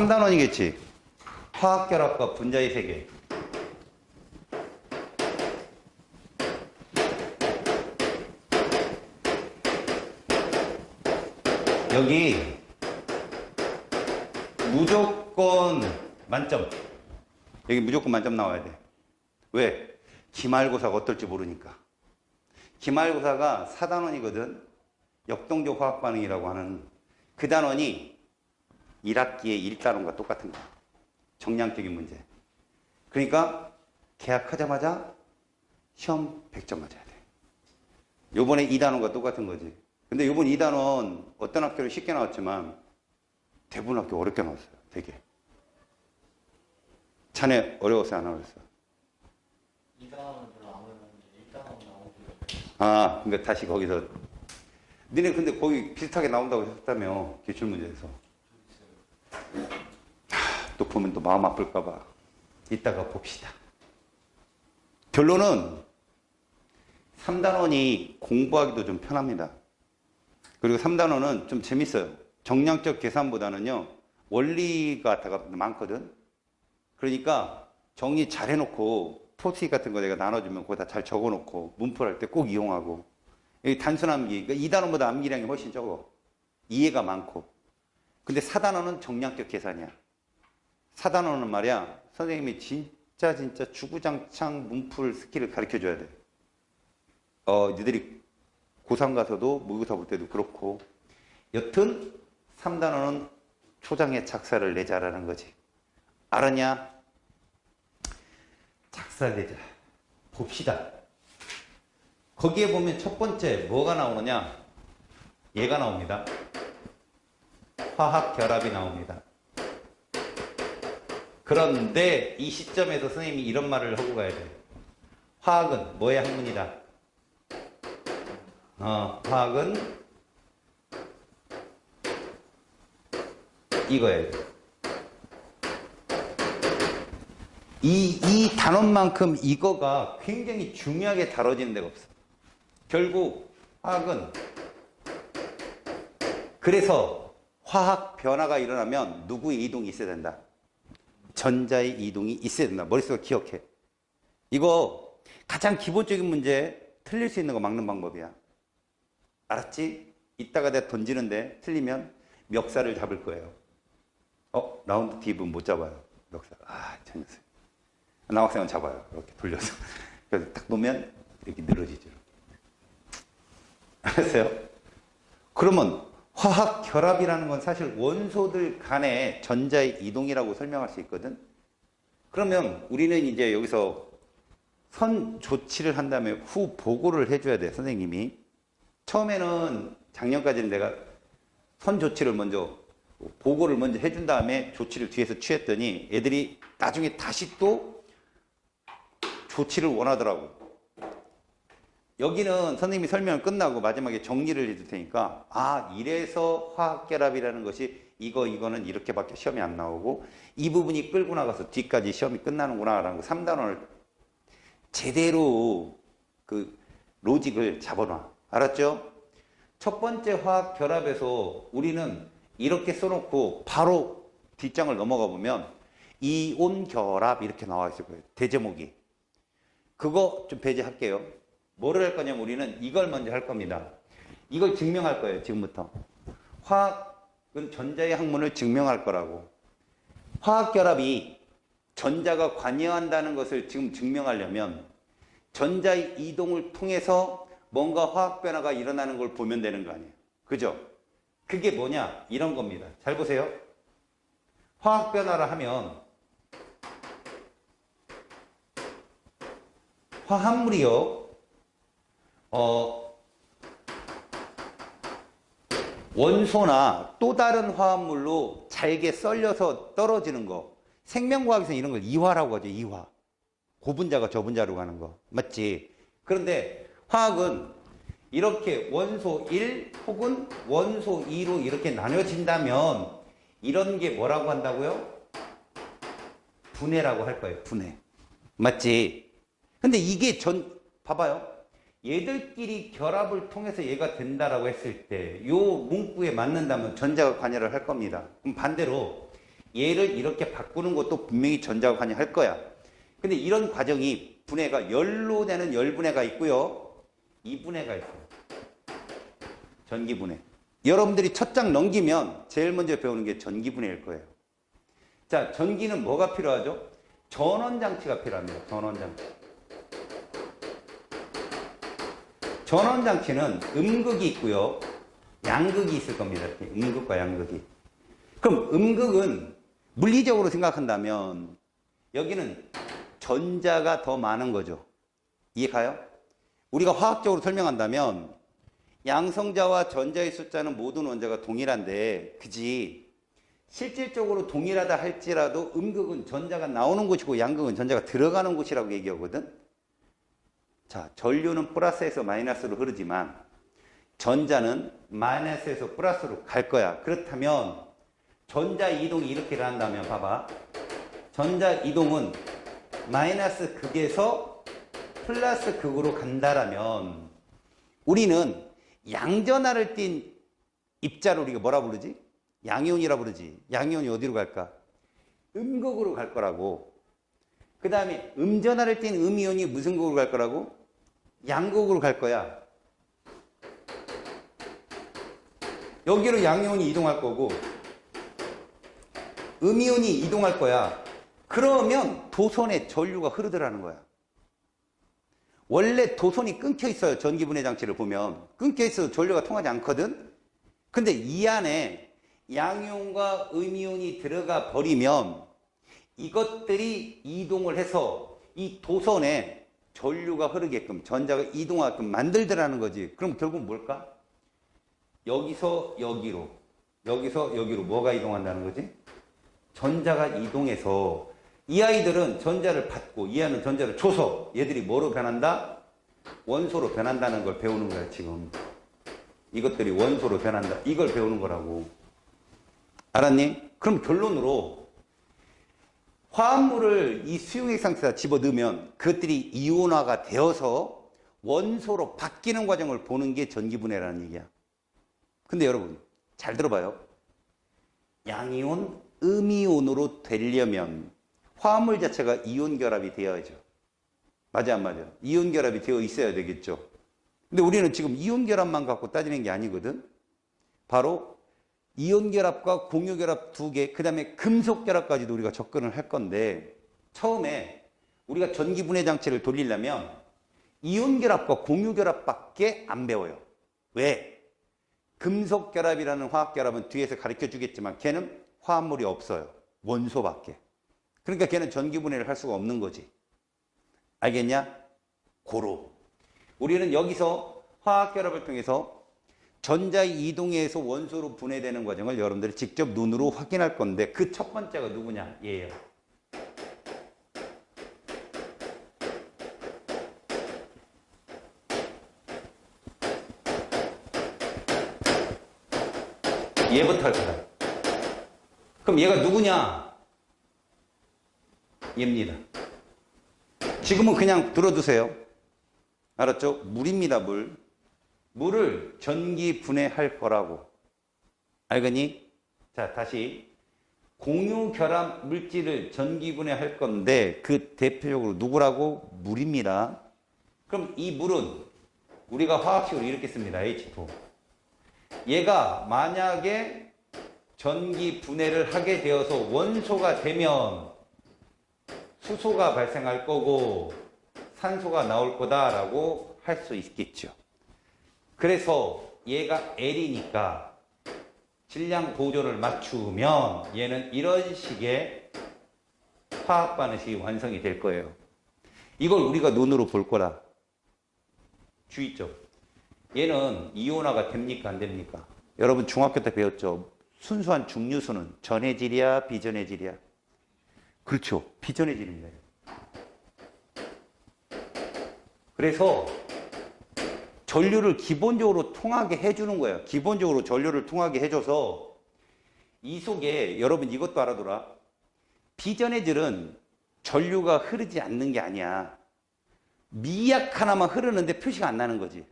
3단원이겠지. 화학결합과 분자의 세계. 여기 무조건 만점. 여기 무조건 만점 나와야 돼. 왜? 기말고사가 어떨지 모르니까. 기말고사가 4단원이거든. 역동적 화학반응이라고 하는 그 단원이 1학기의 1단원과 똑같은 거야. 정량적인 문제. 그러니까 개학하자마자 시험 100점 맞아야 돼. 요번에 2단원과 똑같은 거지. 근데 요번 2단원 어떤 학교는 쉽게 나왔지만 대부분 학교 어렵게 나왔어요. 되게. 자네 어려웠어요? 안 어려웠어요? 2단원은 별로 안 어려웠는데 1단원 나오고. 아, 그러니까 다시 거기서 니네 근데 거기 비슷하게 나온다고 했다며 기출문제에서. 또 보면 또 마음 아플까 봐 이따가 봅시다. 결론은 3단원이 공부하기도 좀 편합니다. 그리고 3단원은 좀 재밌어요. 정량적 계산보다는요 원리가 많거든. 그러니까 정리 잘 해놓고 포스트잇 같은 거 내가 나눠주면 거기다 잘 적어놓고 문풀할 때 꼭 이용하고. 여기 단순 암기, 그러니까 2단원보다 암기량이 훨씬 적어. 이해가 많고. 근데 4단원은 정량적 계산이야. 4단원은 말이야 선생님이 진짜 주구장창 문풀 스킬을 가르쳐줘야 돼. 니들이 고3 가서도 모의고사 볼 때도 그렇고. 여튼 3단원은 초장에 작사를 내자라는 거지. 알았냐? 작사를 내자. 봅시다. 거기에 보면 첫 번째 뭐가 나오느냐? 얘가 나옵니다. 화학 결합이 나옵니다. 그런데 이 시점에서 선생님이 이런 말을 하고 가야 돼. 화학은 뭐의 학문이다? 화학은 이거예요. 이 단원만큼 이거가 굉장히 중요하게 다뤄지는 데가 없어. 결국 화학은 그래서 화학 변화가 일어나면 누구의 이동이 있어야 된다? 전자의 이동이 있어야 된다. 머릿속에 기억해. 이거 가장 기본적인 문제 틀릴 수 있는 거 막는 방법이야. 알았지? 이따가 내가 던지는데 틀리면 멱살을 잡을 거예요. 라운드 팁은 못 잡아요. 멱살. 저 녀석. 남학생은 잡아요. 이렇게 돌려서. 그래서 딱 놓으면 이렇게 늘어지죠. 알았어요? 그러면 화학 결합이라는 건 사실 원소들 간의 전자의 이동이라고 설명할 수 있거든. 그러면 우리는 이제 여기서 선 조치를 한 다음에 후 보고를 해줘야 돼, 선생님이. 처음에는 작년까지는 내가 선 조치를 먼저 보고를 먼저 해준 다음에 조치를 뒤에서 취했더니 애들이 나중에 다시 또 조치를 원하더라고. 여기는 선생님이 설명을 끝나고 마지막에 정리를 해줄 테니까 이래서 화학결합이라는 것이 이거는 이렇게밖에 시험이 안 나오고 이 부분이 끌고 나가서 뒤까지 시험이 끝나는구나 라는 거 3단원을 제대로 그 로직을 잡아놔. 알았죠? 첫 번째 화학결합에서 우리는 이렇게 써놓고 바로 뒷장을 넘어가 보면 이온결합 이렇게 나와 있을 거예요. 대제목이. 그거 좀 배제할게요. 뭐를 할 거냐면 우리는 이걸 먼저 할 겁니다. 이걸 증명할 거예요. 지금부터. 화학은 전자의 학문을 증명할 거라고. 화학결합이 전자가 관여한다는 것을 지금 증명하려면 전자의 이동을 통해서 뭔가 화학 변화가 일어나는 걸 보면 되는 거 아니에요. 그죠? 그게 뭐냐? 이런 겁니다. 잘 보세요. 화학 변화를 하면 화합물이요. 원소나 또 다른 화합물로 잘게 썰려서 떨어지는 거. 생명과학에서는 이런 걸 이화라고 하죠. 이화. 고분자가 저분자로 가는 거. 맞지? 그런데 화학은 이렇게 원소 1 혹은 원소 2로 이렇게 나눠진다면 이런 게 뭐라고 한다고요? 분해라고 할 거예요. 분해. 맞지? 근데 이게 봐봐요. 얘들끼리 결합을 통해서 얘가 된다라고 했을 때 요 문구에 맞는다면 전자가 관여를 할 겁니다. 그럼 반대로 얘를 이렇게 바꾸는 것도 분명히 전자가 관여할 거야. 근데 이런 과정이 분해가 열로 되는 열분해가 있고요. 이분해가 있어요. 전기분해. 여러분들이 첫 장 넘기면 제일 먼저 배우는 게 전기분해일 거예요. 자, 전기는 뭐가 필요하죠? 전원장치가 필요합니다. 전원장치. 전원장치는 음극이 있고요. 양극이 있을 겁니다. 음극과 양극이. 그럼 음극은 물리적으로 생각한다면 여기는 전자가 더 많은 거죠. 이해가요? 우리가 화학적으로 설명한다면 양성자와 전자의 숫자는 모든 원자가 동일한데, 그지? 실질적으로 동일하다 할지라도 음극은 전자가 나오는 곳이고 양극은 전자가 들어가는 곳이라고 얘기하거든. 자, 전류는 플러스에서 마이너스로 흐르지만 전자는 마이너스에서 플러스로 갈 거야. 그렇다면 전자 이동이 이렇게 일어난다면 봐봐. 전자 이동은 마이너스 극에서 플러스 극으로 간다라면 우리는 양전하를 띤 입자를 우리가 뭐라 부르지? 양이온이라 부르지. 양이온이 어디로 갈까? 음극으로 갈 거라고. 그 다음에 음전하를 띤 음이온이 무슨 극으로 갈 거라고? 양극으로 갈 거야. 여기로 양이온이 이동할 거고 음이온이 이동할 거야. 그러면 도선에 전류가 흐르더라는 거야. 원래 도선이 끊겨 있어요. 전기분해 장치를 보면 끊겨 있어서 전류가 통하지 않거든. 근데 이 안에 양이온과 음이온이 들어가 버리면 이것들이 이동을 해서 이 도선에 전류가 흐르게끔 전자가 이동하게끔 만들더라는 거지. 그럼 결국 뭘까? 여기서 여기로, 여기서 여기로 뭐가 이동한다는 거지? 전자가 이동해서 이 아이들은 전자를 받고 이 아이는 전자를 줘서 얘들이 뭐로 변한다? 원소로 변한다는 걸 배우는 거야 지금. 이것들이 원소로 변한다. 이걸 배우는 거라고. 알았니? 그럼 결론으로 화합물을 이 수용액 상태에다 집어넣으면 그것들이 이온화가 되어서 원소로 바뀌는 과정을 보는 게 전기분해라는 얘기야. 근데 여러분 잘 들어봐요. 양이온, 음이온으로 되려면 화합물 자체가 이온 결합이 되어야죠. 맞아 안 맞아? 이온 결합이 되어 있어야 되겠죠. 근데 우리는 지금 이온 결합만 갖고 따지는 게 아니거든. 바로 이온 결합과 공유 결합 두 개, 그 다음에 금속 결합까지도 우리가 접근을 할 건데, 처음에 우리가 전기분해 장치를 돌리려면 이온 결합과 공유 결합밖에 안 배워요. 왜? 금속 결합이라는 화학 결합은 뒤에서 가르쳐 주겠지만 걔는 화합물이 없어요. 원소밖에. 그러니까 걔는 전기분해를 할 수가 없는 거지. 알겠냐? 고로. 우리는 여기서 화학 결합을 통해서 전자의 이동에 의해서 원소로 분해되는 과정을 여러분들이 직접 눈으로 확인할 건데, 그 첫 번째가 누구냐? 얘예요. 얘부터 할 거다. 그럼 얘가 누구냐? 얘입니다. 지금은 그냥 들어두세요. 알았죠? 물입니다, 물. 물을 전기 분해할 거라고. 알겠니? 자, 다시. 공유 결합 물질을 전기 분해할 건데 그 대표적으로 누구라고? 물입니다. 그럼 이 물은 우리가 화학식으로 이렇게 씁니다. H2. 얘가 만약에 전기 분해를 하게 되어서 원소가 되면 수소가 발생할 거고 산소가 나올 거다라고 할 수 있겠죠. 그래서 얘가 L이니까 질량 보존을 맞추면 얘는 이런 식의 화학 반응식이 완성이 될 거예요. 이걸 우리가 눈으로 볼 거라. 주의점. 얘는 이온화가 됩니까? 안 됩니까? 여러분 중학교 때 배웠죠? 순수한 중류수는 전해질이야? 비전해질이야? 그렇죠. 비전해질입니다. 그래서 전류를 기본적으로 통하게 해주는 거예요. 기본적으로 전류를 통하게 해줘서 이 속에 여러분 이것도 알아둬라. 비전해질은 전류가 흐르지 않는 게 아니야. 미약 하나만 흐르는데 표시가 안 나는 거지.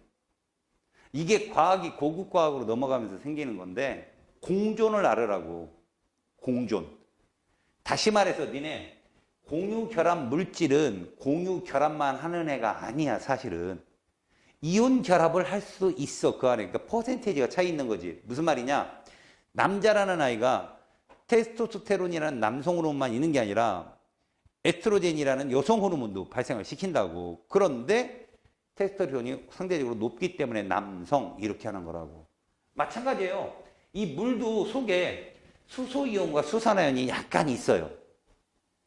이게 과학이 고급 과학으로 넘어가면서 생기는 건데 공존을 알으라고. 공존. 다시 말해서 니네 공유 결합 물질은 공유 결합만 하는 애가 아니야, 사실은. 이온 결합을 할 수 있어, 그 안에. 그러니까 퍼센테이지가 차이 있는 거지. 무슨 말이냐? 남자라는 아이가 테스토스테론이라는 남성 호르몬만 있는 게 아니라 에스트로겐이라는 여성 호르몬도 발생을 시킨다고. 그런데 테스토스테론이 상대적으로 높기 때문에 남성 이렇게 하는 거라고. 마찬가지예요. 이 물도 속에 수소이온과 수산화이온이 약간 있어요.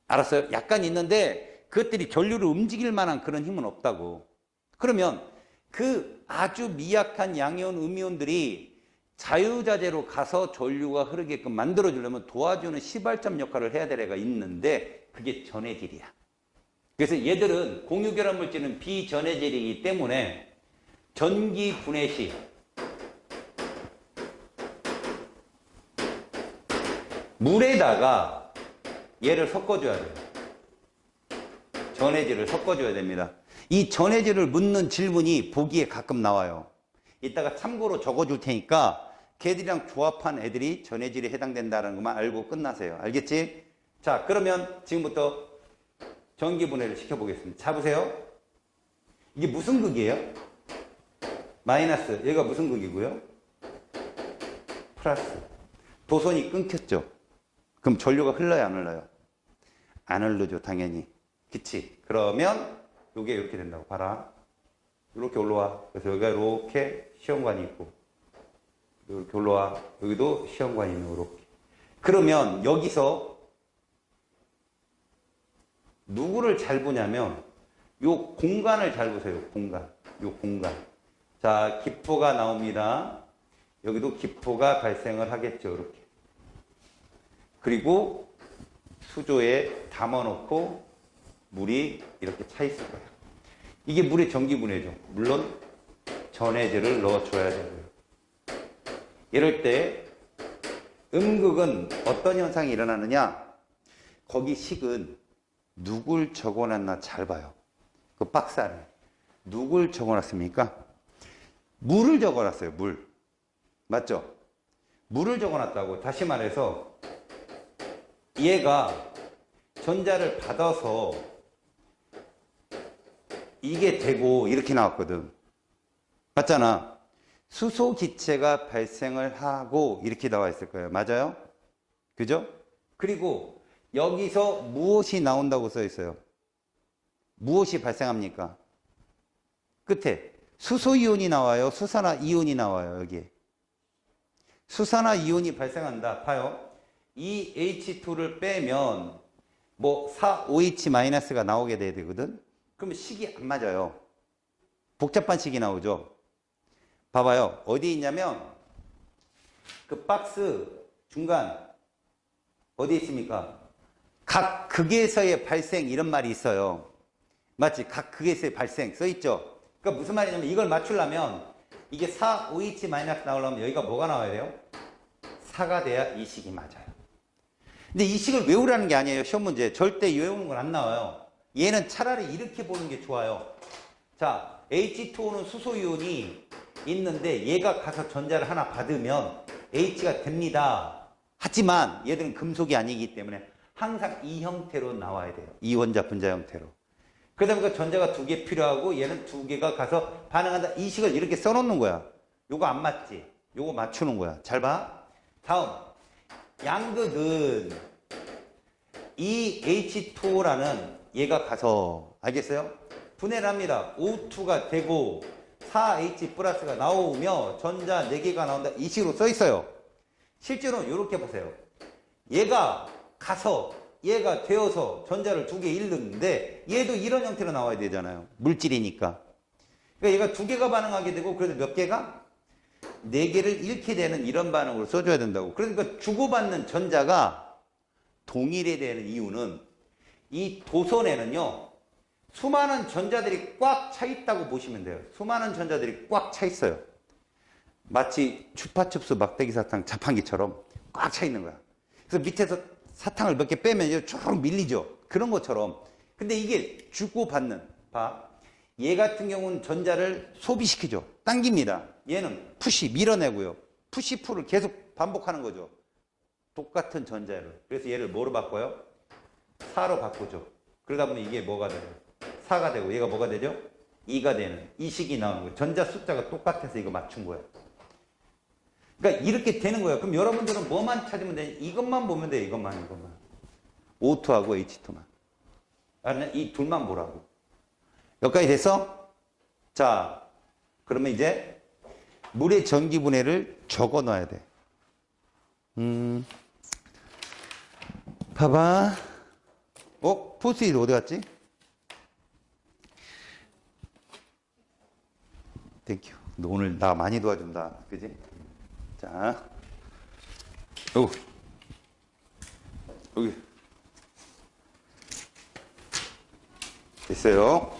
알았어요? 약간 있는데 그것들이 전류를 움직일 만한 그런 힘은 없다고. 그러면 그 아주 미약한 양이온, 음이온들이 자유자재로 가서 전류가 흐르게끔 만들어주려면 도와주는 시발점 역할을 해야 될 애가 있는데 그게 전해질이야. 그래서 얘들은 공유결합 물질은 비전해질이기 때문에 전기 분해 시 물에다가 얘를 섞어줘야 돼요. 전해질을 섞어줘야 됩니다. 이 전해질을 묻는 질문이 보기에 가끔 나와요. 이따가 참고로 적어줄 테니까 걔들이랑 조합한 애들이 전해질에 해당된다는 것만 알고 끝나세요. 알겠지? 자, 그러면 지금부터 전기 분해를 시켜보겠습니다. 잡으세요. 이게 무슨 극이에요? 마이너스. 얘가 무슨 극이고요? 플러스. 도선이 끊겼죠? 그럼 전류가 흘러요, 안 흘러요? 안 흐르죠, 당연히. 그치? 그러면 요게 이렇게 된다고. 봐라. 이렇게 올라와. 그래서 여기가 이렇게 시험관이 있고, 이렇게 올라와. 여기도 시험관이 있는 이렇게. 그러면 여기서 누구를 잘 보냐면 요 공간을 잘 보세요. 공간. 요 공간. 자, 기포가 나옵니다. 여기도 기포가 발생을 하겠죠. 이렇게. 그리고 수조에 담아놓고 물이 이렇게 차 있을 거예요. 이게 물의 전기분해죠. 물론 전해질을 넣어줘야 되고요. 이럴 때 음극은 어떤 현상이 일어나느냐? 거기 식은 누굴 적어놨나 잘 봐요. 그 박스 안에. 누굴 적어놨습니까? 물을 적어놨어요. 물. 맞죠? 물을 적어놨다고. 다시 말해서 얘가 전자를 받아서 이게 되고 이렇게 나왔거든. 맞잖아. 수소 기체가 발생을 하고 이렇게 나와 있을 거예요. 맞아요? 그죠? 그리고 여기서 무엇이 나온다고 써 있어요? 무엇이 발생합니까? 끝에 수소이온이 나와요? 수산화이온이 나와요? 여기에. 수산화이온이 발생한다. 봐요. 이 H2를 빼면 뭐 4OH- 나오게 돼야 되거든. 그러면 식이 안 맞아요. 복잡한 식이 나오죠. 봐봐요. 어디 있냐면 그 박스 중간 어디 있습니까? 각 극에서의 발생 이런 말이 있어요. 맞지? 각 극에서의 발생 써있죠. 그러니까 무슨 말이냐면 이걸 맞추려면 이게 4OH- 나오려면 여기가 뭐가 나와야 돼요? 4가 돼야 이 식이 맞아요. 근데 이 식을 외우라는 게 아니에요. 시험 문제. 절대 외우는 건 안 나와요. 얘는 차라리 이렇게 보는 게 좋아요. 자, H2O는 수소이온이 있는데 얘가 가서 전자를 하나 받으면 H가 됩니다. 하지만 얘들은 금속이 아니기 때문에 항상 이 형태로 나와야 돼요. 이원자 분자 형태로. 그러다 보니까 전자가 2개 필요하고 얘는 2개가 가서 반응한다. 이 식을 이렇게 써놓는 거야. 요거 안 맞지? 요거 맞추는 거야. 잘 봐. 다음. 양극은 이 H2O라는 얘가 가서 알겠어요? 분해를 합니다. O2가 되고 4H 플러스가 나오며 전자 4개가 나온다. 이 식으로 써 있어요. 실제로는 이렇게 보세요. 얘가 가서 얘가 되어서 전자를 2개 잃는데 얘도 이런 형태로 나와야 되잖아요. 물질이니까. 그러니까 얘가 2개가 반응하게 되고 그래도 몇 개가? 4개를 잃게 되는 이런 반응으로 써줘야 된다고. 그러니까 주고받는 전자가 동일해야 되는 이유는 이 도선에는요. 수많은 전자들이 꽉 차 있다고 보시면 돼요. 수많은 전자들이 꽉 차 있어요. 마치 추파춥스 막대기 사탕 자판기처럼 꽉 차 있는 거야. 그래서 밑에서 사탕을 몇 개 빼면 쭉 밀리죠. 그런 것처럼. 근데 이게 주고받는, 봐. 얘 같은 경우는 전자를 소비시키죠. 당깁니다. 얘는 푸시, 밀어내고요. 푸시 풀을 계속 반복하는 거죠. 똑같은 전자를. 그래서 얘를 뭐로 바꿔요? 4로 바꾸죠. 그러다 보면 이게 뭐가 돼요? 4가 되고 얘가 뭐가 되죠? 2가 되는 이 식이 나오는 거예요. 전자 숫자가 똑같아서 이거 맞춘 거예요. 그러니까 이렇게 되는 거예요. 그럼 여러분들은 뭐만 찾으면 돼? 이것만 보면 돼요. 이것만. O2하고 H2만. 아니면 이 둘만 보라고. 여기까지 됐어? 자, 그러면 이제 물의 전기분해를 적어 놔야 돼. 봐봐. 포스트잇 어디 갔지? 땡큐. 너 오늘 나 많이 도와준다. 그지? 자. 여기. 됐어요.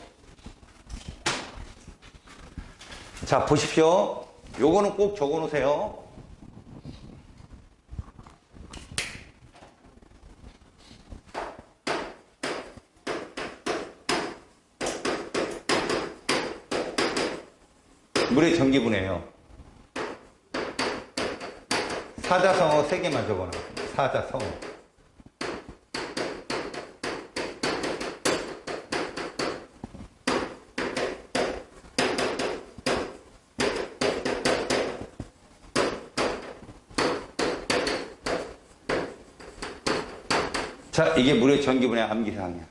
자, 보십시오. 요거는 꼭 적어 놓으세요. 물의 전기분해예요. 사자성어 3개만 적어놔. 사자성어. 자, 이게 물의 전기분해 암기사항이야.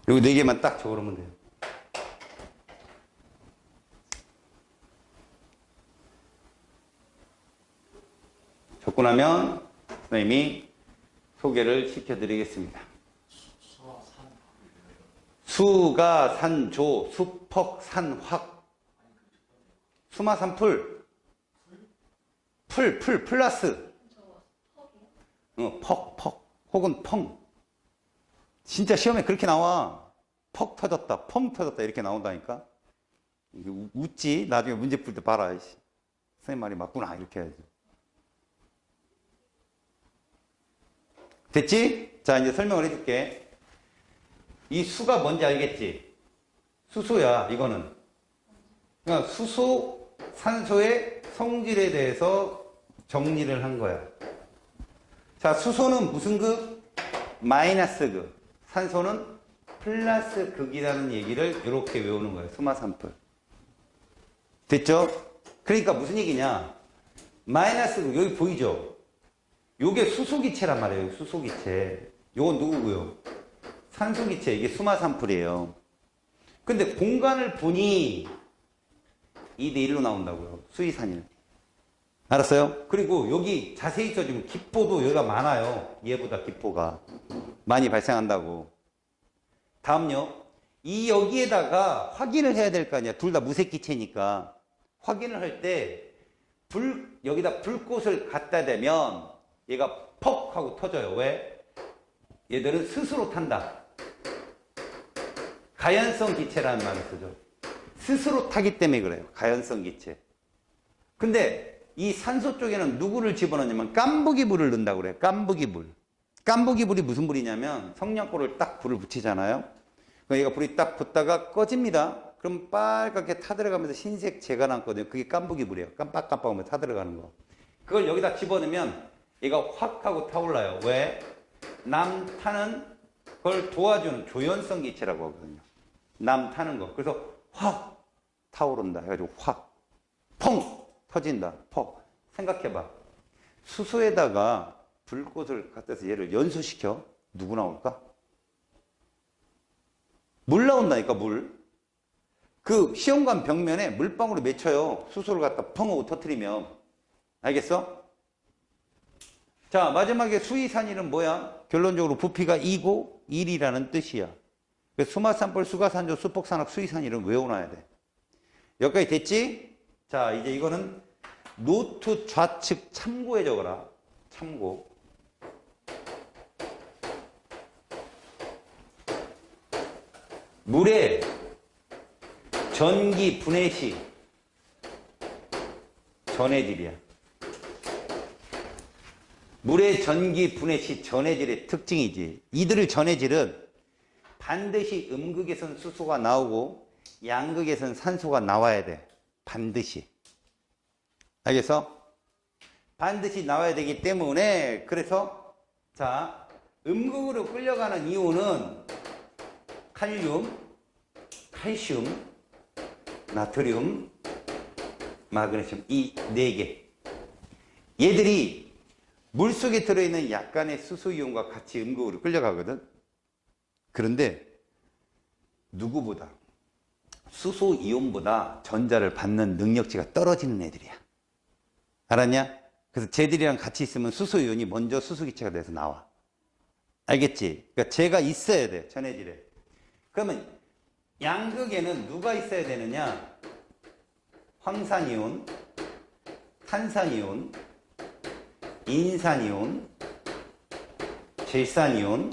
요거 4개만 딱 적어놓으면 돼요. 적고 나면 선생님이 소개를 시켜드리겠습니다. 수가 산조, 수퍽, 산확. 수마 산풀. 풀, 플러스. 퍽. 혹은 펑. 진짜 시험에 그렇게 나와. 퍽 터졌다, 펑 터졌다 이렇게 나온다니까. 웃지? 나중에 문제 풀 때 봐라. 선생님 말이 맞구나 이렇게 해야지. 됐지? 자, 이제 설명을 해줄게. 이 수가 뭔지 알겠지? 수소야, 이거는. 그러니까 수소, 산소의 성질에 대해서 정리를 한 거야. 자, 수소는 무슨 극? 마이너스 극. 산소는 플러스 극이라는 얘기를 이렇게 외우는 거예요. 수마산풀. 됐죠? 그러니까 무슨 얘기냐? 마이너스 극, 여기 보이죠? 요게 수소기체란 말이에요. 수소기체. 요건 누구고요? 산소기체. 이게 수마산풀이에요. 근데 공간을 보니 2대1로 나온다고요. 수이산일. 알았어요? 그리고 여기 자세히 써주면 기포도 여기가 많아요. 얘보다 기포가 많이 발생한다고. 다음요. 이 여기에다가 확인을 해야 될 거 아니야. 둘 다 무색기체니까. 확인을 할 때 여기다 불꽃을 갖다 대면 얘가 퍽 하고 터져요. 왜? 얘들은 스스로 탄다. 가연성 기체라는 말을 쓰죠. 스스로 타기 때문에 그래요. 가연성 기체. 근데 이 산소 쪽에는 누구를 집어넣냐면 깐부기물을 넣는다고 그래요. 깐부기물. 깐부기물이 무슨 불이냐면 성냥불을 딱 불을 붙이잖아요. 그럼 얘가 불이 딱 붙다가 꺼집니다. 그럼 빨갛게 타들어가면서 흰색 재가 남거든요. 그게 깐부기물이에요. 깜빡깜빡하면 타들어가는 거. 그걸 여기다 집어넣으면 얘가 확 하고 타올라요. 왜? 남 타는 걸 도와주는 조연성 기체라고 하거든요. 남 타는 거. 그래서 확 타오른다 해가지고 확 펑 터진다. 퍽. 생각해봐. 수소에다가 불꽃을 갖다 서 얘를 연소시켜. 누구 나올까? 물 나온다니까, 물. 그 시험관 벽면에 물방울이 맺혀요. 수소를 갖다 펑 하고 터뜨리면. 알겠어? 자, 마지막에 수이산일은 뭐야? 결론적으로 부피가 2고 1이라는 뜻이야. 수마산불, 수가산조, 수폭산악, 수이산일은 외워놔야 돼. 여기까지 됐지? 자, 이제 이거는 노트 좌측 참고에 적어라. 참고. 물의 전기 분해 시 전해질이야. 물의 전기 분해 시 전해질의 특징이지. 이들의 전해질은 반드시 음극에선 수소가 나오고 양극에선 산소가 나와야 돼. 반드시. 알겠어? 반드시 나와야 되기 때문에 그래서 자 음극으로 끌려가는 이온은 칼륨, 칼슘, 나트륨, 마그네슘 이 4개. 얘들이 물속에 들어있는 약간의 수소이온과 같이 음극으로 끌려가거든. 그런데 누구보다 수소이온보다 전자를 받는 능력치가 떨어지는 애들이야. 알았냐? 그래서 쟤들이랑 같이 있으면 수소이온이 먼저 수소기체가 돼서 나와. 알겠지? 그러니까 쟤가 있어야 돼, 전해질에. 그러면 양극에는 누가 있어야 되느냐? 황산이온, 탄산이온, 인산이온, 질산이온,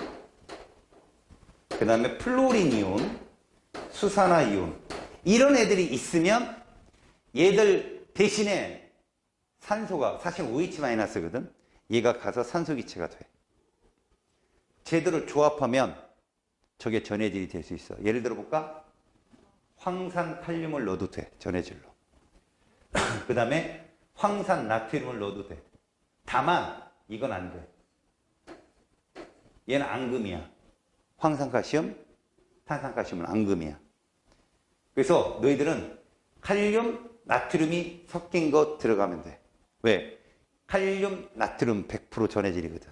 그 다음에 플로린이온, 수산화이온. 이런 애들이 있으면 얘들 대신에 산소가 사실 OH-거든. 얘가 가서 산소기체가 돼. 제대로 조합하면 저게 전해질이 될 수 있어. 예를 들어 볼까? 황산 칼륨을 넣어도 돼. 전해질로. 그 다음에 황산 나트륨을 넣어도 돼. 다만 이건 안 돼. 얘는 앙금이야. 황산칼슘, 탄산칼슘은 앙금이야. 그래서 너희들은 칼륨, 나트륨이 섞인 거 들어가면 돼. 왜? 칼륨, 나트륨 100% 전해질이거든.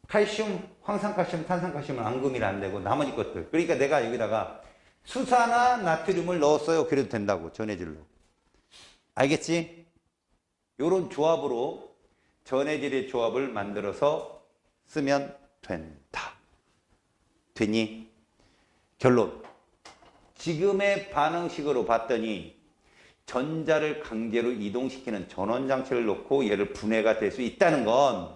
칼슘, 황산칼슘, 탄산칼슘은 앙금이라 안 되고 나머지 것들. 그러니까 내가 여기다가 수산화 나트륨을 넣었어요. 그래도 된다고. 전해질로. 알겠지? 요런 조합으로 전해질의 조합을 만들어서 쓰면 된다. 되니? 결론. 지금의 반응식으로 봤더니 전자를 강제로 이동시키는 전원장치를 놓고 얘를 분해가 될 수 있다는 건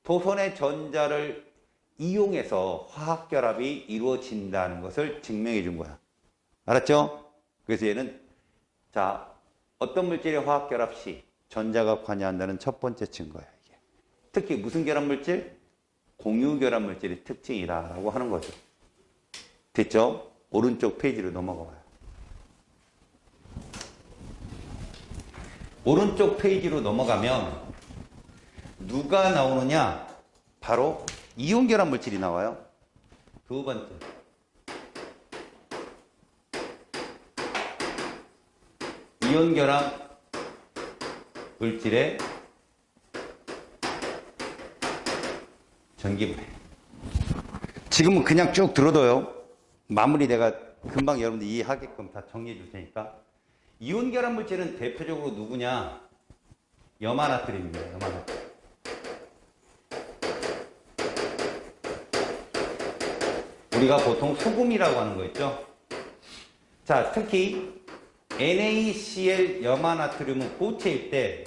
도선의 전자를 이용해서 화학결합이 이루어진다는 것을 증명해 준 거야. 알았죠? 그래서 얘는 자 어떤 물질의 화학결합 시 전자가 관여한다는 첫 번째 증거야. 이게. 특히 무슨 결합물질? 공유결합물질의 특징이다라고 하는 거죠. 됐죠? 오른쪽 페이지로 넘어가 봐요. 오른쪽 페이지로 넘어가면 누가 나오느냐? 바로 이온결합 물질이 나와요. 두 번째. 이온결합 물질의 전기분해. 지금은 그냥 쭉 들어둬요. 마무리 내가 금방 여러분들 이해하게끔 다 정리해 줄 테니까. 이온결합 물질은 대표적으로 누구냐? 염화나트륨입니다. 염화나트륨. 우리가 보통 소금이라고 하는 거 있죠? 자, 특히 NaCl 염화나트륨은 고체일 때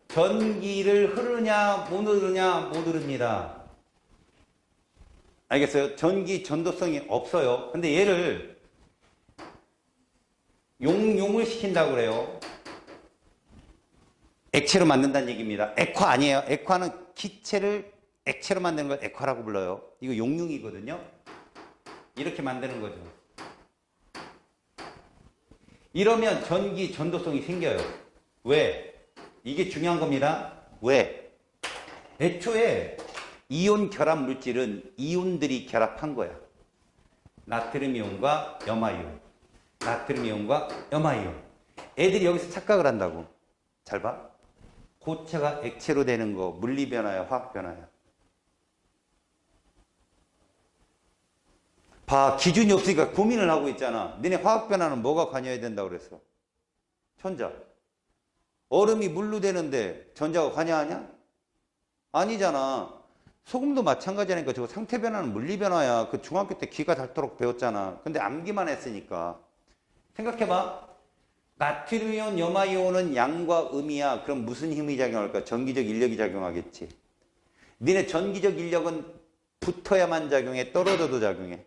전기를 흐르냐 못 흐르냐 못 흐릅니다. 알겠어요? 전기 전도성이 없어요. 근데 얘를 용을 시킨다고 그래요. 액체로 만든다는 얘기입니다. 액화 아니에요. 액화는 기체를 액체로 만드는 걸 액화라고 불러요. 이거 용융이거든요. 이렇게 만드는 거죠. 이러면 전기 전도성이 생겨요. 왜? 이게 중요한 겁니다. 왜? 애초에 이온 결합 물질은 이온들이 결합한 거야. 나트륨 이온과 염화이온. 나트륨 이온과 염화이온. 애들이 여기서 착각을 한다고. 잘 봐. 고체가 액체로 되는 거 물리변화야 화학변화야. 봐. 기준이 없으니까 고민을 하고 있잖아. 너네 화학변화는 뭐가 관여해야 된다고 그랬어? 전자. 얼음이 물로 되는데 전자가 관여하냐? 아니잖아. 소금도 마찬가지라니까. 저거 상태 변화는 물리 변화야. 그 중학교 때 기가 닳도록 배웠잖아. 근데 암기만 했으니까. 생각해봐. 나트륨 이온, 염화 이온은 양과 음이야. 그럼 무슨 힘이 작용할까? 전기적 인력이 작용하겠지. 니네 전기적 인력은 붙어야만 작용해? 떨어져도 작용해?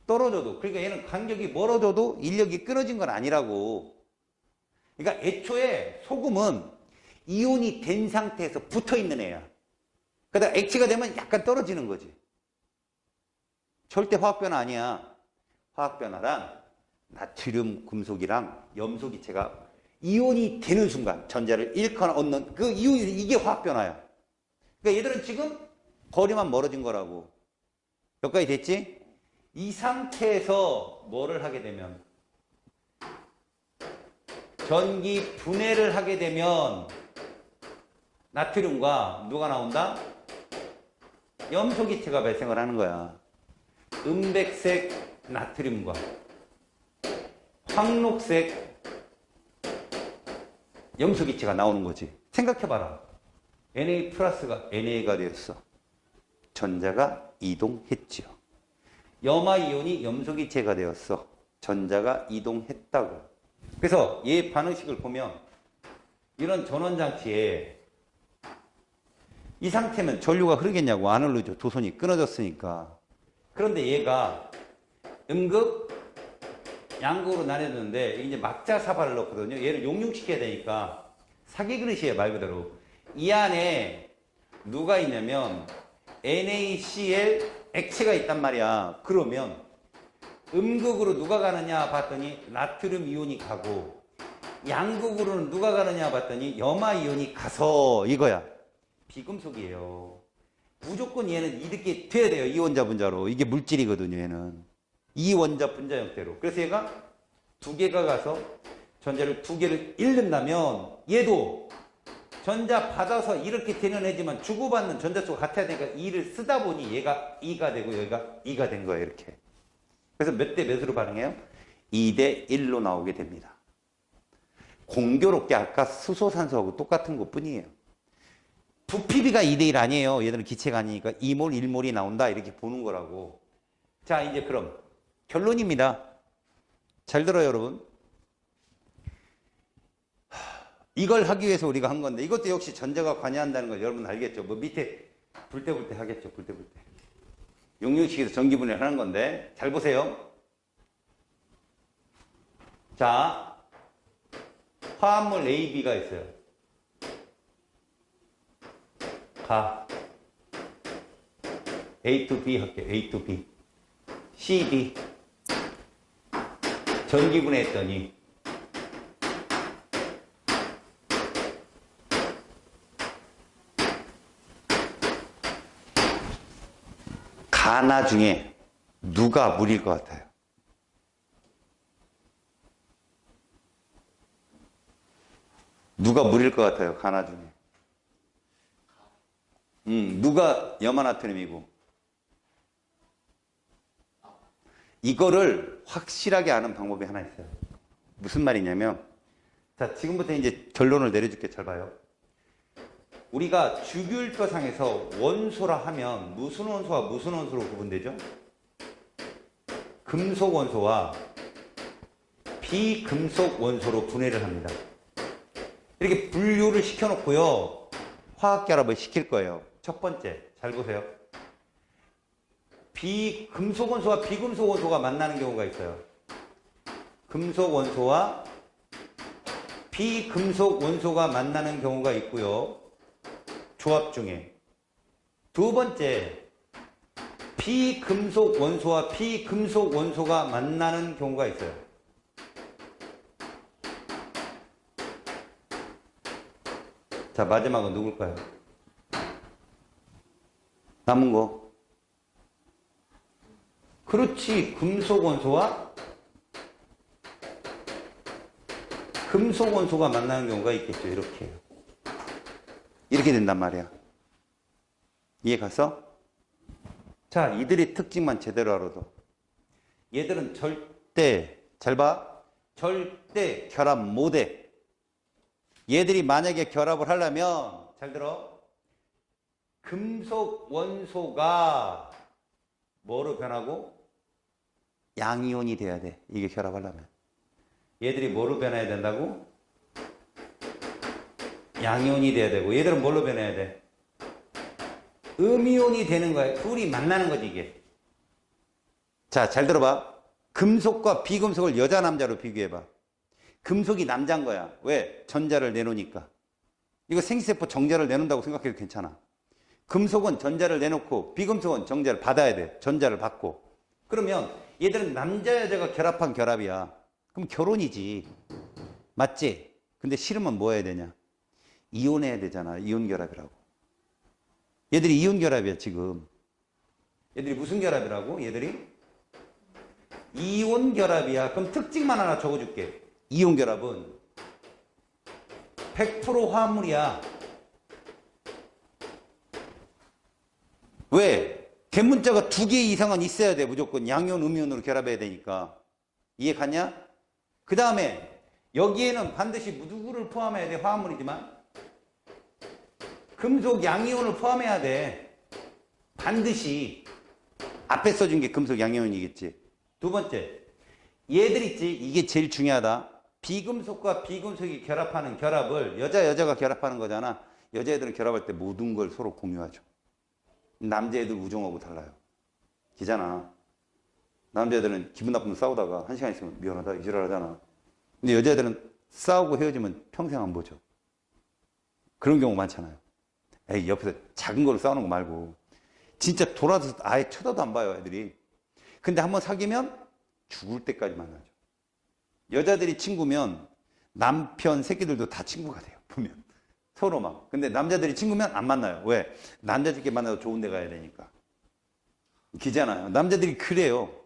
떨어져도. 그러니까 얘는 간격이 멀어져도 인력이 끊어진 건 아니라고. 그러니까 애초에 소금은 이온이 된 상태에서 붙어 있는 애야. 그러다가 액체가 되면 약간 떨어지는 거지. 절대 화학변화 아니야. 화학변화란 나트륨 금속이랑 염소 기체가 이온이 되는 순간 전자를 잃거나 얻는 그 이온이 이게 화학 변화야. 그러니까 얘들은 지금 거리만 멀어진 거라고. 여기까지 됐지? 이 상태에서 뭐를 하게 되면 전기 분해를 하게 되면 나트륨과 누가 나온다? 염소기체가 발생을 하는 거야. 은백색 나트륨과 황록색 염소기체가 나오는 거지. 생각해봐라. Na 플러스가 Na가 되었어. 전자가 이동했지요. 염화이온이 염소기체가 되었어. 전자가 이동했다고. 그래서 얘 반응식을 보면 이런 전원장치에 이 상태면 전류가 흐르겠냐고. 안 흐르죠. 도선이 끊어졌으니까. 그런데 얘가 음극, 양극으로 나뉘었는데 이제 막자 사발을 넣거든요. 얘를 용융시켜야 되니까 사기 그릇이에요. 말 그대로. 이 안에 누가 있냐면 NaCl 액체가 있단 말이야. 그러면 음극으로 누가 가느냐 봤더니 나트륨 이온이 가고 양극으로는 누가 가느냐 봤더니 염화 이온이 가서 이거야. 비금속이에요. 무조건 얘는 이렇게 돼야 돼요. 이원자 분자로. 이게 물질이거든요. 얘는. 이원자 분자 형태로. 그래서 얘가 두 개가 가서 전자를 두 개를 잃는다면 얘도 전자 받아서 이렇게 되는 애지만 주고받는 전자수가 같아야 되니까 2를 쓰다 보니 얘가 2가 되고 여기가 2가 된 거예요. 이렇게. 그래서 몇 대 몇으로 반응해요? 2대 1로 나오게 됩니다. 공교롭게 아까 수소산소하고 똑같은 것 뿐이에요. 부피비가 2대 1 아니에요. 얘들은 기체가 아니니까 2몰, 1몰이 나온다. 이렇게 보는 거라고. 자, 이제 그럼 결론입니다. 잘 들어요, 여러분. 이걸 하기 위해서 우리가 한 건데 이것도 역시 전자가 관여한다는 걸 여러분 알겠죠? 뭐 밑에 불 때 하겠죠. 불 때. 용융식에서 전기분해를 하는 건데 잘 보세요. 자, 화합물 A, B가 있어요. 가 A to B 할게요. A to B. C, D. 전기분해했더니 가나 중에 누가 물일 것 같아요? 누가 물일 것 같아요? 가나 중에. 누가 염화나트륨이고. 이거를 확실하게 아는 방법이 하나 있어요. 무슨 말이냐면, 자, 지금부터 이제 결론을 내려줄게. 잘 봐요. 우리가 주기율표상에서 원소라 하면 무슨 원소와 무슨 원소로 구분되죠? 금속 원소와 비금속 원소로 분해를 합니다. 이렇게 분류를 시켜놓고요. 화학결합을 시킬 거예요. 첫 번째, 잘 보세요. 금속 원소와 비금속 원소가 만나는 경우가 있어요. 금속 원소와 비금속 원소가 만나는 경우가 있고요. 조합 중에. 두 번째, 비금속 원소와 비금속 원소가 만나는 경우가 있어요. 자, 마지막은 누굴까요? 남은 거. 그렇지. 금속 원소와 금속 원소가 만나는 경우가 있겠죠. 이렇게요. 이렇게 된단 말이야. 이해 갔어? 자, 이들의 특징만 제대로 알아도. 얘들은 절대, 잘 봐. 절대 결합 못해. 얘들이 만약에 결합을 하려면, 잘 들어. 금속 원소가 뭐로 변하고? 양이온이 돼야 돼. 이게 결합하려면. 얘들이 뭐로 변해야 된다고? 양이온이 돼야 되고, 얘들은 뭘로 변해야 돼? 음이온이 되는 거야. 둘이 만나는 거지, 이게. 자, 잘 들어봐. 금속과 비금속을 여자, 남자로 비교해봐. 금속이 남자인 거야. 왜? 전자를 내놓으니까. 이거 생기세포 정자를 내놓는다고 생각해도 괜찮아. 금속은 전자를 내놓고, 비금속은 정자를 받아야 돼. 전자를 받고. 그러면 얘들은 남자, 여자가 결합한 결합이야. 그럼 결혼이지. 맞지? 근데 싫으면 뭐 해야 되냐? 이혼해야 되잖아. 이혼 결합이라고. 얘들이 이혼 결합이야, 지금. 얘들이 무슨 결합이라고? 얘들이? 이혼 결합이야. 그럼 특징만 하나 적어줄게. 이혼 결합은 100% 화합물이야. 왜? 개문자가 2개 이상은 있어야 돼. 무조건 양이온, 음이온으로 결합해야 되니까. 이해 갔냐? 그 다음에 여기에는 반드시 누구를 포함해야 돼? 화합물이지만 금속 양이온을 포함해야 돼. 반드시. 앞에 써준 게 금속 양이온이겠지. 두 번째, 얘들 있지. 이게 제일 중요하다. 비금속과 비금속이 결합하는 결합을 여자가 결합하는 거잖아. 여자애들은 결합할 때 모든 걸 서로 공유하죠. 남자애들 우정하고 달라요. 기잖아. 남자애들은 기분 나쁘면 싸우다가 1시간 있으면 미안하다 이지랄하잖아. 근데 여자애들은 싸우고 헤어지면 평생 안 보죠. 그런 경우 많잖아요. 에이, 옆에서 작은 걸로 싸우는 거 말고 진짜 돌아서 아예 쳐다도 안 봐요, 애들이. 근데 한번 사귀면 죽을 때까지 만나죠. 여자들이 친구면 남편 새끼들도 다 친구가 돼요, 보면. 서로 막. 근데 남자들이 친구면 안 만나요. 왜? 남자들끼리 만나도 좋은 데 가야 되니까. 기잖아요. 남자들이 그래요.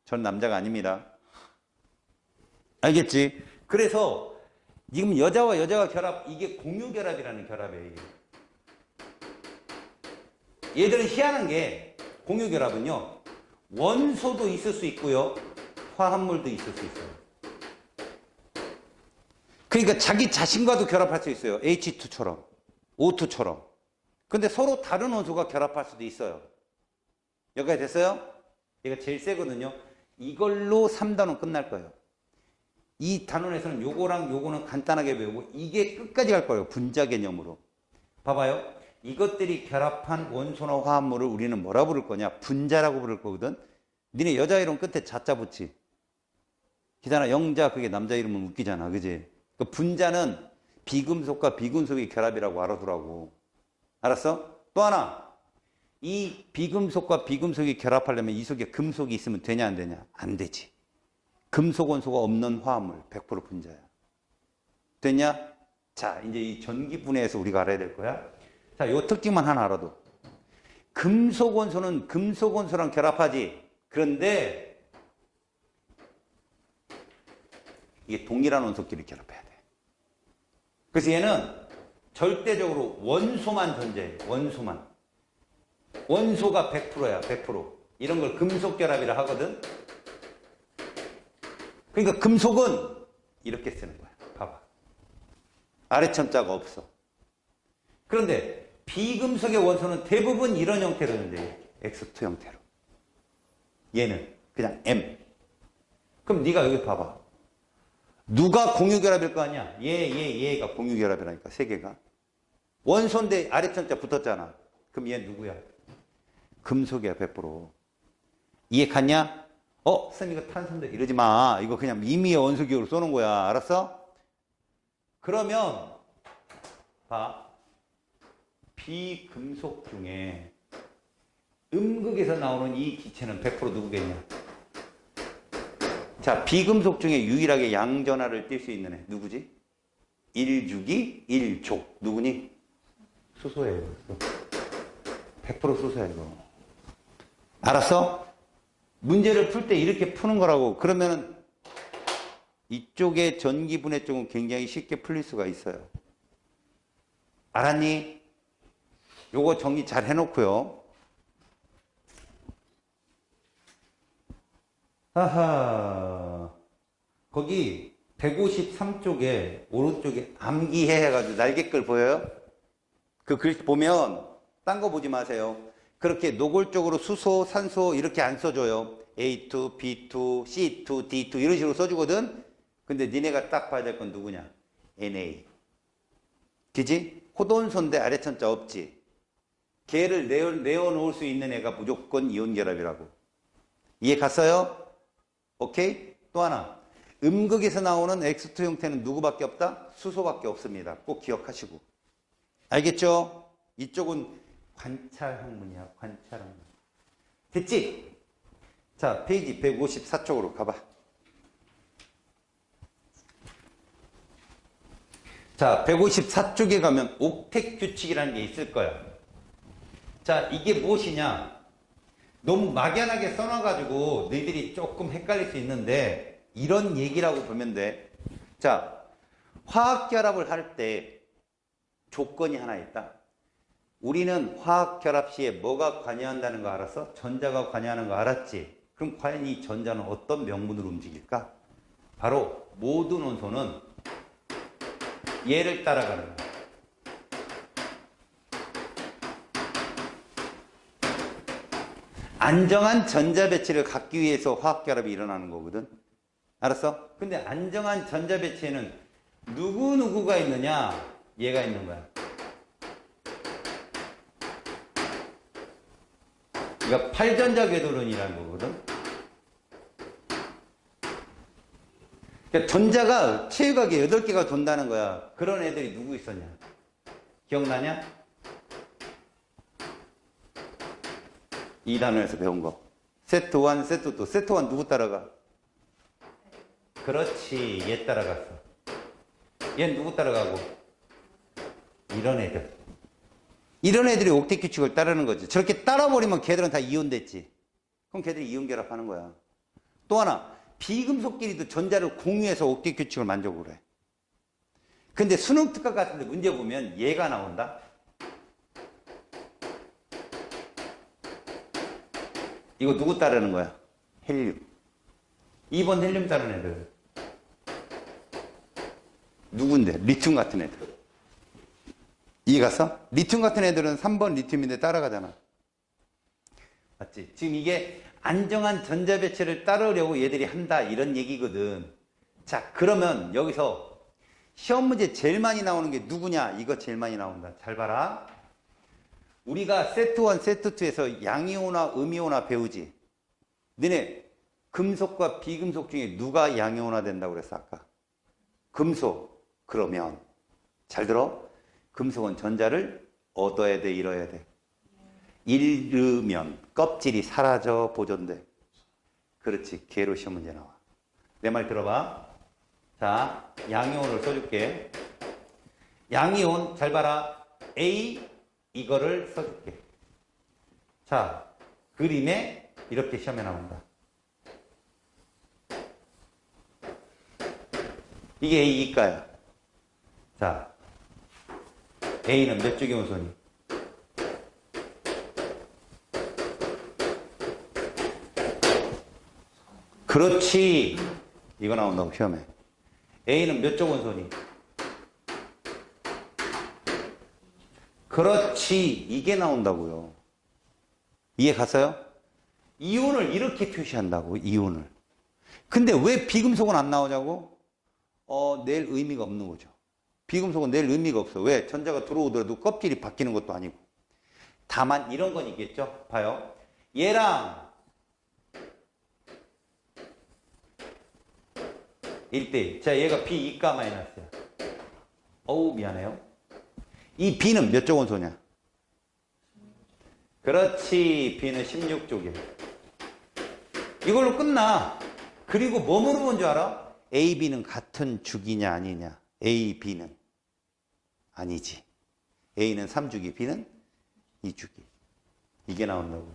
전 남자가 아닙니다. 알겠지? 그래서 지금 여자와 여자가 결합, 이게 공유결합이라는 결합이에요. 얘들은 희한한 게 공유결합은요. 원소도 있을 수 있고요. 화합물도 있을 수 있어요. 그러니까 자기 자신과도 결합할 수 있어요. H2처럼, O2처럼. 근데 서로 다른 원소가 결합할 수도 있어요. 여기까지 됐어요? 얘가 제일 세거든요. 이걸로 3단원 끝날 거예요. 이 단원에서는 요거랑 요거는 간단하게 배우고 이게 끝까지 갈 거예요. 분자 개념으로. 봐봐요. 이것들이 결합한 원소나 화합물을 우리는 뭐라 부를 거냐? 분자라고 부를 거거든. 니네 여자 이름 끝에 자자 붙이. 기잖아. 영자 그게 남자 이름은 웃기잖아. 그지? 그 분자는 비금속과 비금속의 결합이라고 알아두라고. 알았어? 또 하나. 이 비금속과 비금속이 결합하려면 이 속에 금속이 있으면 되냐 안 되냐? 안 되지. 금속 원소가 없는 화합물 100% 분자야. 됐냐? 자, 이제 이 전기분해에서 우리가 알아야 될 거야. 자, 요 특징만 하나 알아도. 금속 원소는 금속 원소랑 결합하지. 그런데 이게 동일한 원소끼리 결합해야 돼. 그래서 얘는 절대적으로 원소만 존재해. 원소만. 원소가 100%야. 100%. 이런 걸 금속 결합이라 하거든. 그러니까 금속은 이렇게 쓰는 거야. 봐봐. 아래첨자가 없어. 그런데 비금속의 원소는 대부분 이런 형태로 존재해. X2 형태로. 얘는 그냥 M. 그럼 네가 여기 봐봐. 누가 공유결합일 거 아니야? 얘가 공유결합이라니까. 세 개가. 원소인데 아래첨자 붙었잖아. 그럼 얘 누구야? 금속이야. 100%. 이해 갔냐? 쌤 이거 탄소인데 이러지 마. 이거 그냥 임의의 원소기호로 쏘는 거야. 알았어? 그러면 봐. 비금속 중에 음극에서 나오는 이 기체는 100% 누구겠냐? 자, 비금속 중에 유일하게 양전하를 띌 수 있는 애 누구지? 1주기 1족. 누구니? 수소예요. 100% 수소야 이거. 알았어? 문제를 풀 때 이렇게 푸는 거라고. 그러면은 이쪽의 전기분해 쪽은 굉장히 쉽게 풀릴 수가 있어요. 알았니? 요거 정리 잘 해놓고요. 하하. 거기 153쪽에 오른쪽에 암기해 해가지고 날개끌 보여요? 그 글씨 보면 딴 거 보지 마세요. 그렇게 노골적으로 수소, 산소 이렇게 안 써줘요. A2, B2, C2, D2 이런 식으로 써주거든. 근데 니네가 딱 봐야 될 건 누구냐? Na. 그지? 호돈소인데 아래천자 없지. 걔를 내어놓을 수 있는 애가 무조건 이온결합이라고. 이해 갔어요? 오케이? 또 하나. 음극에서 나오는 X2 형태는 누구밖에 없다? 수소밖에 없습니다. 꼭 기억하시고. 알겠죠? 이쪽은 관찰학문이야. 관찰학문. 됐지? 자, 페이지 154쪽으로 가봐. 자, 154쪽에 가면 옥텟 규칙이라는 게 있을 거야. 자, 이게 무엇이냐? 너무 막연하게 써놔가지고 너희들이 조금 헷갈릴 수 있는데 이런 얘기라고 보면 돼. 자, 화학결합을 할 때 조건이 하나 있다. 우리는 화학결합 시에 뭐가 관여한다는 거 알았어? 전자가 관여하는 거 알았지? 그럼 과연 이 전자는 어떤 명분으로 움직일까? 바로 모든 원소는 얘를 따라가는 거야. 안정한 전자 배치를 갖기 위해서 화학결합이 일어나는 거거든. 알았어? 근데 안정한 전자 배치에는 누구누구가 있느냐? 얘가 있는 거야. 그러니까 8전자 궤도론이라는 거거든. 그러니까 전자가 체육하게 8개가 돈다는 거야. 그런 애들이 누구 있었냐? 기억나냐? 2단원에서 배운 거. 세트 1, 세트 2. 세트 1 누구 따라가? 그렇지. 얘 따라갔어. 얘 누구 따라가고? 이런 애들. 이런 애들이 옥텟 규칙을 따르는 거지. 저렇게 따라버리면 걔들은 다 이온됐지. 그럼 걔들이 이온 결합하는 거야. 또 하나, 비금속끼리도 전자를 공유해서 옥텟 규칙을 만들고 그래. 근데 수능 특강 같은 데 문제 보면 얘가 나온다. 이거 누구 따르는 거야? 헬륨. 2번 헬륨 따르는 애들. 누군데? 리튬 같은 애들. 이해갔어? 리튬 같은 애들은 3번 리튬인데 따라가잖아. 맞지? 지금 이게 안정한 전자 배치를 따르려고 얘들이 한다 이런 얘기거든. 자, 그러면 여기서 시험 문제 제일 많이 나오는 게 누구냐? 이거 제일 많이 나온다. 잘 봐라. 우리가 세트 1, 세트 2에서 양이온화, 음이온화 배우지. 너네 금속과 비금속 중에 누가 양이온화 된다고 그랬어 아까? 금속. 그러면 잘 들어. 금속은 전자를 얻어야 돼, 잃어야 돼? 잃으면 껍질이 사라져, 보존돼. 그렇지. 걔로 시험 문제 나와. 내 말 들어봐. 자, 양이온을 써줄게. 양이온 잘 봐라. A 이거를 써줄게. 자, 그림에 이렇게 시험에 나온다. 이게 A 이가야. 자, A는 몇 쪽의 원소니? 그렇지. 이거 나온다고 시험에. A는 몇 쪽 원소니? 그렇지. 이게 나온다고요. 이해 갔어요? 이온을 이렇게 표시한다고. 이온을. 근데 왜 비금속은 안 나오냐고? 낼 의미가 없는 거죠. 비금속은 낼 의미가 없어. 왜? 전자가 들어오더라도 껍질이 바뀌는 것도 아니고. 다만 이런 건 있겠죠. 봐요. 얘랑 1대1. 자, 얘가 B 2가 마이너스야. 어우, 미안해요. 이 B는 몇 쪽 원소냐? 그렇지. B는 16쪽이야. 이걸로 끝나. 그리고 뭐 물어본 줄 알아? A, B는 같은 주기냐 아니냐? A, B는 아니지. A는 3주기, B는 2주기. 이게 나온다고.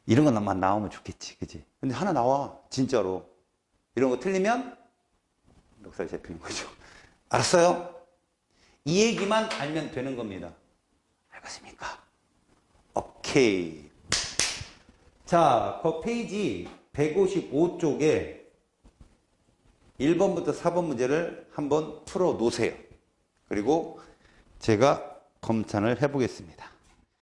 이런 것만 나오면 좋겠지. 그지? 근데 하나 나와. 진짜로. 이런 거 틀리면 멱살 잡히는 거죠. 알았어요? 이 얘기만 알면 되는 겁니다. 알겠습니까? 오케이. 자, 그 페이지 155쪽에 1번부터 4번 문제를 한번 풀어 놓으세요. 그리고 제가 검찬을 해보겠습니다.